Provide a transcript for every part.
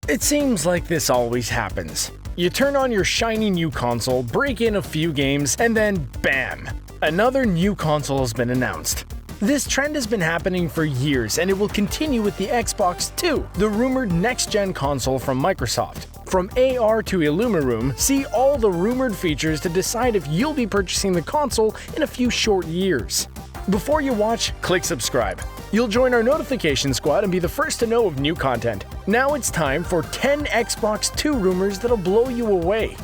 It seems like this always happens. You turn on your shiny new console, break in a few games, and then BAM! Another new console has been announced. This trend has been happening for years, and it will continue with the Xbox 2, the rumored next-gen console from Microsoft. From AR to IllumiRoom, see all the rumored features to decide if you'll be purchasing the console in a few short years. Before you watch, click subscribe. You'll join our notification squad and be the first to know of new content. Now it's time for 10 Xbox 2 rumors that'll blow you away.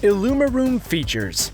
IllumiRoom features.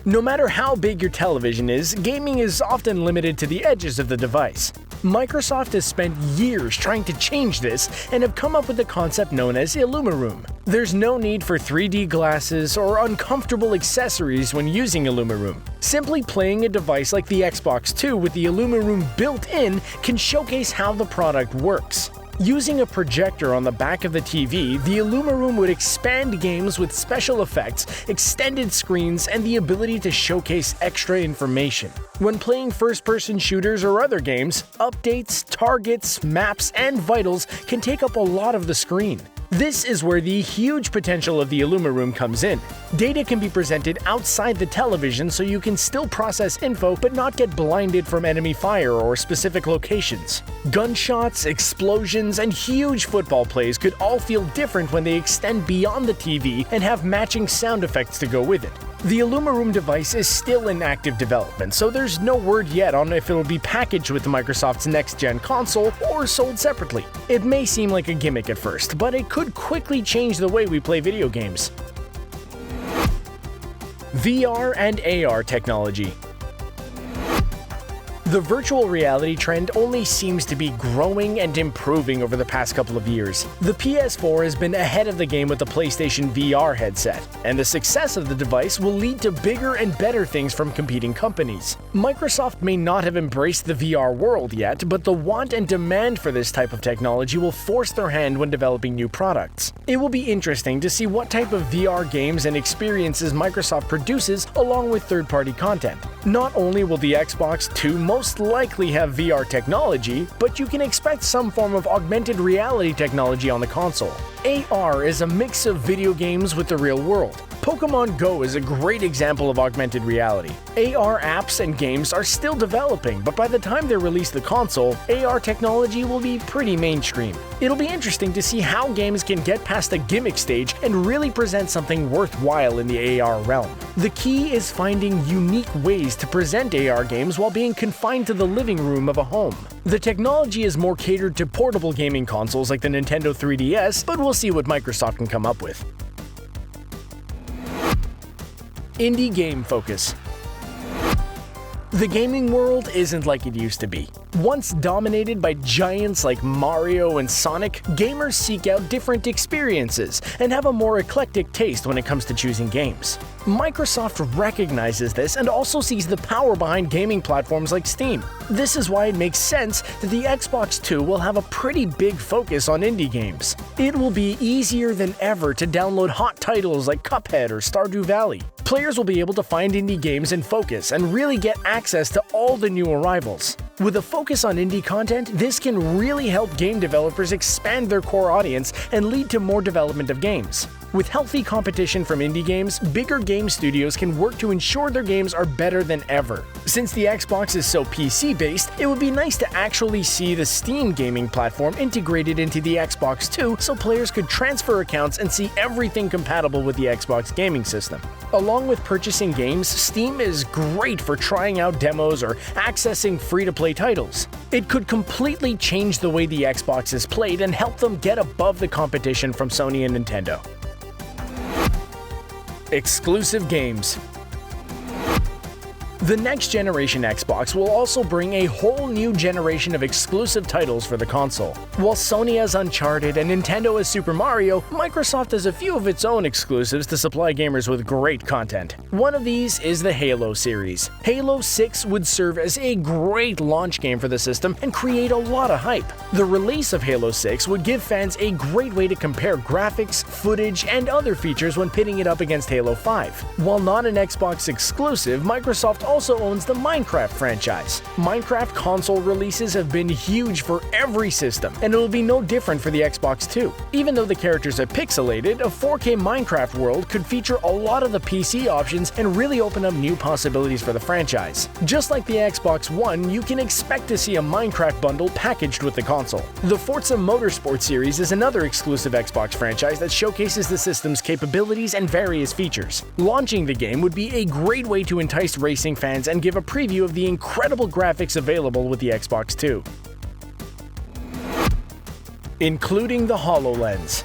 No matter how big your television is, gaming is often limited to the edges of the device. Microsoft has spent years trying to change this and have come up with the concept known as IllumiRoom. There's no need for 3D glasses or uncomfortable accessories when using IllumiRoom. Simply playing a device like the Xbox 2 with the IllumiRoom built in can showcase how the product works. Using a projector on the back of the TV, the IllumiRoom would expand games with special effects, extended screens, and the ability to showcase extra information. When playing first-person shooters or other games, updates, targets, maps, and vitals can take up a lot of the screen. This is where the huge potential of the IllumiRoom comes in. Data can be presented outside the television so you can still process info but not get blinded from enemy fire or specific locations. Gunshots, explosions, and huge football plays could all feel different when they extend beyond the TV and have matching sound effects to go with it. The IllumiRoom device is still in active development, so there's no word yet on if it'll be packaged with Microsoft's next-gen console or sold separately. It may seem like a gimmick at first, but it could quickly change the way we play video games. VR and AR technology. The virtual reality trend only seems to be growing and improving over the past couple of years. The PS4 has been ahead of the game with the PlayStation VR headset, and the success of the device will lead to bigger and better things from competing companies. Microsoft may not have embraced the VR world yet, but the want and demand for this type of technology will force their hand when developing new products. It will be interesting to see what type of VR games and experiences Microsoft produces along with third-party content. Not only will the Xbox 2 most likely have VR technology, but you can expect some form of augmented reality technology on the console. AR is a mix of video games with the real world. Pokemon Go is a great example of augmented reality. AR apps and games are still developing, but by the time they release the console, AR technology will be pretty mainstream. It'll be interesting to see how games can get past the gimmick stage and really present something worthwhile in the AR realm. The key is finding unique ways to present AR games while being confined to the living room of a home. The technology is more catered to portable gaming consoles like the Nintendo 3DS, but we'll see what Microsoft can come up with. Indie game focus. The gaming world isn't like it used to be. Once dominated by giants like Mario and Sonic, gamers seek out different experiences and have a more eclectic taste when it comes to choosing games. Microsoft recognizes this and also sees the power behind gaming platforms like Steam. This is why it makes sense that the Xbox 2 will have a pretty big focus on indie games. It will be easier than ever to download hot titles like Cuphead or Stardew Valley. Players will be able to find indie games in focus and really get access to all the new arrivals. With a focus on indie content, this can really help game developers expand their core audience and lead to more development of games. With healthy competition from indie games, bigger game studios can work to ensure their games are better than ever. Since the Xbox is so PC-based, it would be nice to actually see the Steam gaming platform integrated into the Xbox 2 so players could transfer accounts and see everything compatible with the Xbox gaming system. Along with purchasing games, Steam is great for trying out demos or accessing free-to-play titles. It could completely change the way the Xbox is played and help them get above the competition from Sony and Nintendo. Exclusive games. The next generation Xbox will also bring a whole new generation of exclusive titles for the console. While Sony has Uncharted and Nintendo has Super Mario, Microsoft has a few of its own exclusives to supply gamers with great content. One of these is the Halo series. Halo 6 would serve as a great launch game for the system and create a lot of hype. The release of Halo 6 would give fans a great way to compare graphics, footage, and other features when pitting it up against Halo 5. While not an Xbox exclusive, Microsoft also owns the Minecraft franchise. Minecraft console releases have been huge for every system, and it will be no different for the Xbox 2. Even though the characters are pixelated, a 4K Minecraft world could feature a lot of the PC options and really open up new possibilities for the franchise. Just like the Xbox One, you can expect to see a Minecraft bundle packaged with the console. The Forza Motorsport series is another exclusive Xbox franchise that showcases the system's capabilities and various features. Launching the game would be a great way to entice racing fans and give a preview of the incredible graphics available with the Xbox 2. Including the HoloLens.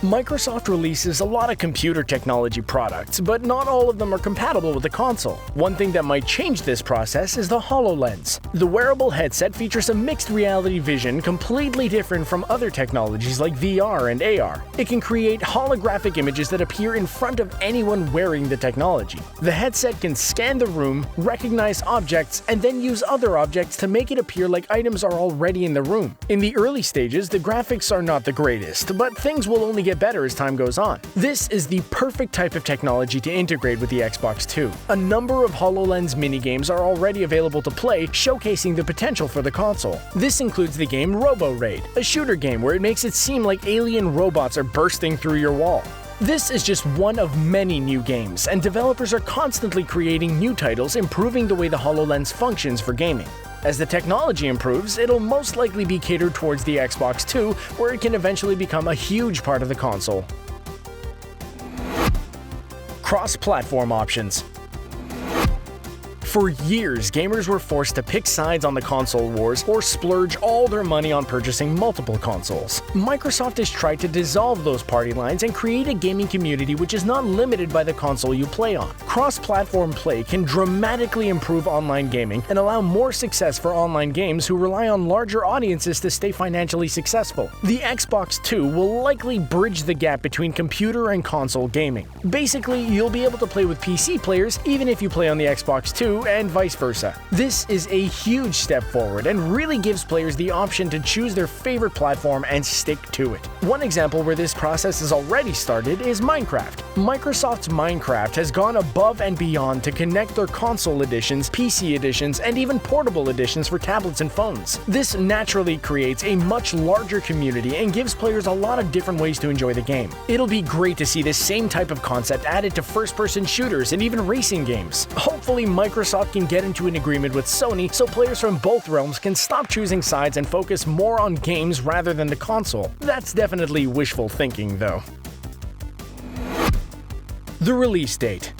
Microsoft releases a lot of computer technology products, but not all of them are compatible with the console. One thing that might change this process is the HoloLens. The wearable headset features a mixed reality vision completely different from other technologies like VR and AR. It can create holographic images that appear in front of anyone wearing the technology. The headset can scan the room, recognize objects, and then use other objects to make it appear like items are already in the room. In the early stages, the graphics are not the greatest, but things will only get better as time goes on. This is the perfect type of technology to integrate with the Xbox 2. A number of HoloLens minigames are already available to play, showcasing the potential for the console. This includes the game Robo Raid, a shooter game where it makes it seem like alien robots are bursting through your wall. This is just one of many new games, and developers are constantly creating new titles improving the way the HoloLens functions for gaming. As the technology improves, it'll most likely be catered towards the Xbox 2, where it can eventually become a huge part of the console. Cross-platform options. For years, gamers were forced to pick sides on the console wars or splurge all their money on purchasing multiple consoles. Microsoft has tried to dissolve those party lines and create a gaming community which is not limited by the console you play on. Cross-platform play can dramatically improve online gaming and allow more success for online games who rely on larger audiences to stay financially successful. The Xbox 2 will likely bridge the gap between computer and console gaming. Basically, you'll be able to play with PC players even if you play on the Xbox 2 and vice versa. This is a huge step forward and really gives players the option to choose their favorite platform and stick to it. One example where this process has already started is Minecraft. Microsoft's Minecraft has gone above and beyond to connect their console editions, PC editions, and even portable editions for tablets and phones. This naturally creates a much larger community and gives players a lot of different ways to enjoy the game. It'll be great to see this same type of concept added to first-person shooters and even racing games. Hopefully, Microsoft can get into an agreement with Sony so players from both realms can stop choosing sides and focus more on games rather than the console. That's definitely wishful thinking, though. The release date.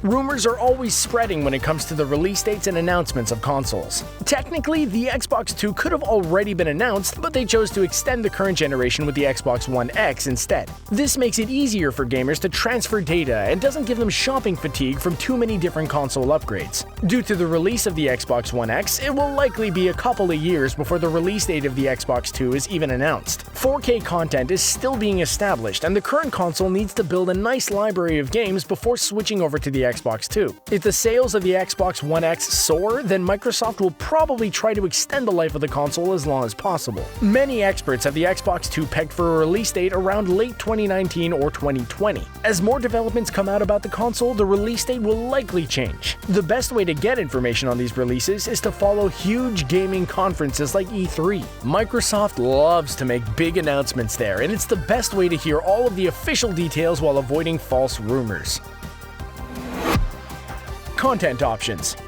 Rumors are always spreading when it comes to the release dates and announcements of consoles. Technically, the Xbox 2 could have already been announced, but they chose to extend the current generation with the Xbox One X instead. This makes it easier for gamers to transfer data and doesn't give them shopping fatigue from too many different console upgrades. Due to the release of the Xbox One X, it will likely be a couple of years before the release date of the Xbox 2 is even announced. 4K content is still being established, and the current console needs to build a nice library of games before switching over to the Xbox 2. If the sales of the Xbox One X soar, then Microsoft will probably try to extend the life of the console as long as possible. Many experts have the Xbox 2 pegged for a release date around late 2019 or 2020. As more developments come out about the console, the release date will likely change. The best way to get information on these releases is to follow huge gaming conferences like E3. Microsoft loves to make big announcements there, and it's the best way to hear all of the official details while avoiding false rumors. Content options.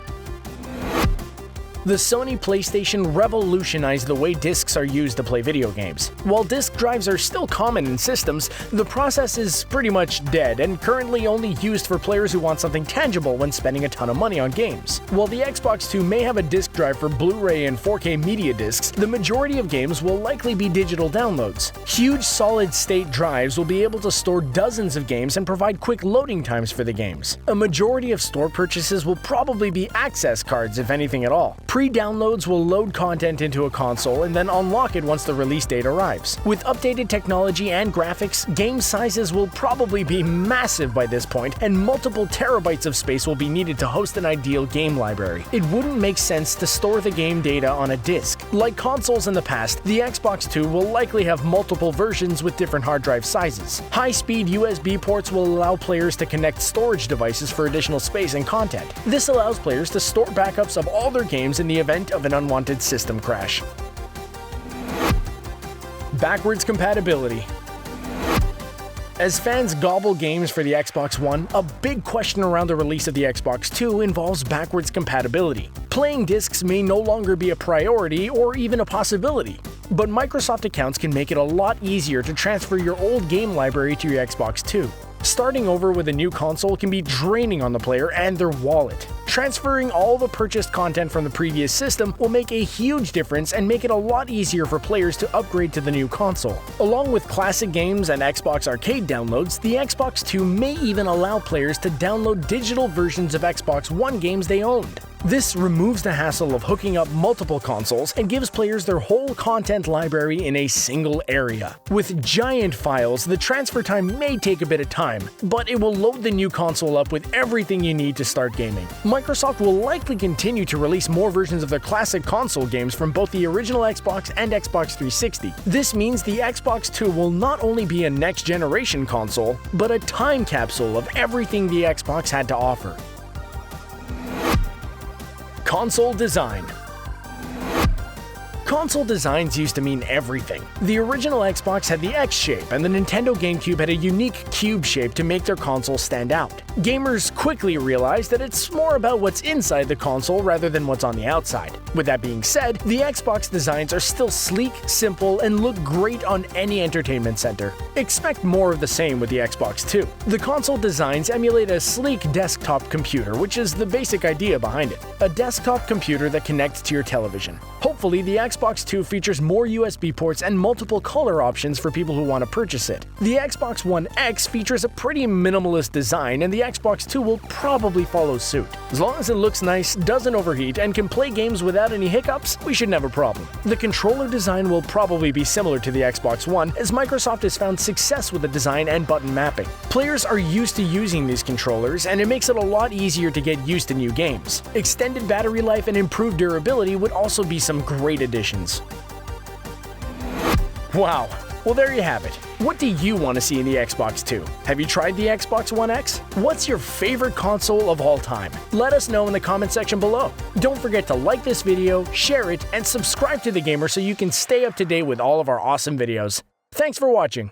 The Sony PlayStation revolutionized the way discs are used to play video games. While disc drives are still common in systems, the process is pretty much dead and currently only used for players who want something tangible when spending a ton of money on games. While the Xbox 2 may have a disc drive for Blu-ray and 4K media discs, the majority of games will likely be digital downloads. Huge solid-state drives will be able to store dozens of games and provide quick loading times for the games. A majority of store purchases will probably be access cards, if anything at all. Pre-downloads will load content into a console and then unlock it once the release date arrives. With updated technology and graphics, game sizes will probably be massive by this point, and multiple terabytes of space will be needed to host an ideal game library. It wouldn't make sense to store the game data on a disc. Like consoles in the past, the Xbox 2 will likely have multiple versions with different hard drive sizes. High-speed USB ports will allow players to connect storage devices for additional space and content. This allows players to store backups of all their games in the event of an unwanted system crash. Backwards compatibility. As fans gobble games for the Xbox One, a big question around the release of the Xbox 2 involves backwards compatibility. Playing discs may no longer be a priority or even a possibility, but Microsoft accounts can make it a lot easier to transfer your old game library to your Xbox 2. Starting over with a new console can be draining on the player and their wallet. Transferring all the purchased content from the previous system will make a huge difference and make it a lot easier for players to upgrade to the new console. Along with classic games and Xbox Arcade downloads, the Xbox 2 may even allow players to download digital versions of Xbox One games they owned. This removes the hassle of hooking up multiple consoles and gives players their whole content library in a single area. With giant files, the transfer time may take a bit of time, but it will load the new console up with everything you need to start gaming. Microsoft will likely continue to release more versions of their classic console games from both the original Xbox and Xbox 360. This means the Xbox 2 will not only be a next-generation console, but a time capsule of everything the Xbox had to offer. Console design. Console designs used to mean everything. The original Xbox had the X shape, and the Nintendo GameCube had a unique cube shape to make their console stand out. Gamers quickly realized that it's more about what's inside the console rather than what's on the outside. With that being said, the Xbox designs are still sleek, simple, and look great on any entertainment center. Expect more of the same with the Xbox 2. The console designs emulate a sleek desktop computer, which is the basic idea behind it. A desktop computer that connects to your television. Hopefully, the Xbox 2 features more USB ports and multiple color options for people who want to purchase it. The Xbox One X features a pretty minimalist design, and the Xbox 2 will probably follow suit. As long as it looks nice, doesn't overheat, and can play games without any hiccups, we shouldn't have a problem. The controller design will probably be similar to the Xbox One, as Microsoft has found success with the design and button mapping. Players are used to using these controllers, and it makes it a lot easier to get used to new games. Extended battery life and improved durability would also be some great additions. Wow. Well, there you have it. What do you want to see in the Xbox 2? Have you tried the Xbox One X? What's your favorite console of all time? Let us know in the comment section below. Don't forget to like this video, share it, and subscribe to The Gamer so you can stay up to date with all of our awesome videos. Thanks for watching.